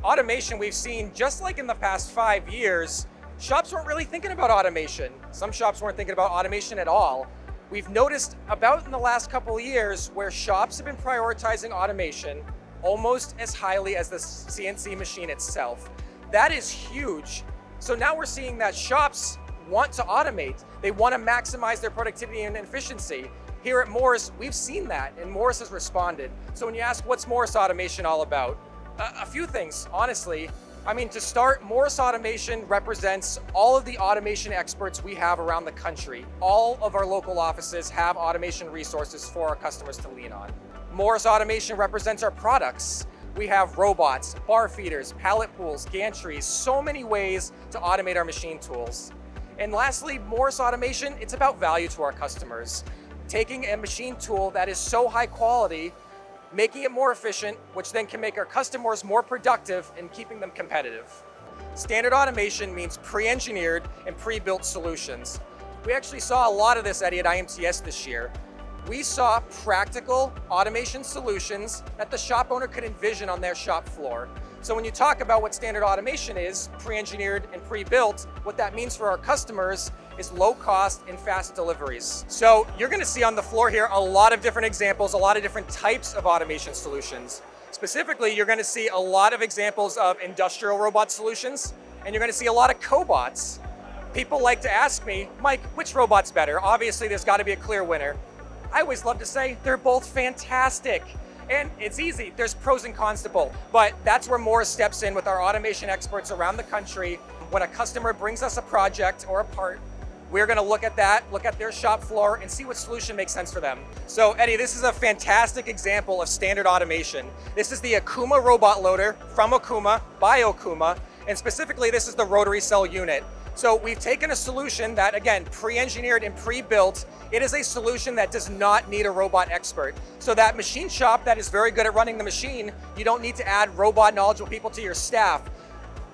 automation we've seen, just like in the past 5 years, shops weren't really thinking about automation. Some shops weren't thinking about automation at all. We've noticed about in the last couple of years where shops have been prioritizing automation almost as highly as the CNC machine itself. That is huge. So now we're seeing that shops want to automate. They want to maximize their productivity and efficiency. Here at Morris, we've seen that, and Morris has responded. So when you ask what's Morris Automation all about, a few things, honestly. I mean, to start, Morris Automation represents all of the automation experts we have around the country. All of our local offices have automation resources for our customers to lean on. Morris Automation represents our products. We have robots, bar feeders, pallet pools, gantries, so many ways to automate our machine tools. And lastly, Morris Automation, it's about value to our customers. Taking a machine tool that is so high quality, making it more efficient, which then can make our customers more productive and keeping them competitive. Standard automation means pre-engineered and pre-built solutions. We actually saw a lot of this, Eddie, at IMTS this year. We saw practical automation solutions that the shop owner could envision on their shop floor. So when you talk about what standard automation is, pre-engineered and pre-built, what that means for our customers is low cost and fast deliveries. So you're gonna see on the floor here a lot of different examples, a lot of different types of automation solutions. Specifically, you're gonna see a lot of examples of industrial robot solutions, and you're gonna see a lot of cobots. People like to ask me, Mike, which robot's better? Obviously, there's gotta be a clear winner. I always love to say they're both fantastic. And it's easy, there's pros and cons to both. But that's where Morris steps in with our automation experts around the country. When a customer brings us a project or a part, we're gonna look at that, look at their shop floor and see what solution makes sense for them. So Eddie, this is a fantastic example of standard automation. This is the Okuma Robot Loader from Okuma, by Okuma, and specifically this is the Rotary Cell Unit. So we've taken a solution that, again, pre-engineered and pre-built. It is a solution that does not need a robot expert. So that machine shop that is very good at running the machine, you don't need to add robot knowledgeable people to your staff.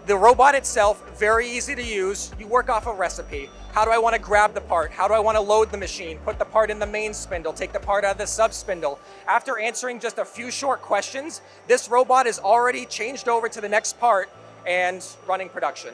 The robot itself, very easy to use. You work off a recipe. How do I want to grab the part? How do I want to load the machine? Put the part in the main spindle, take the part out of the sub spindle. After answering just a few short questions, this robot is already changed over to the next part and running production.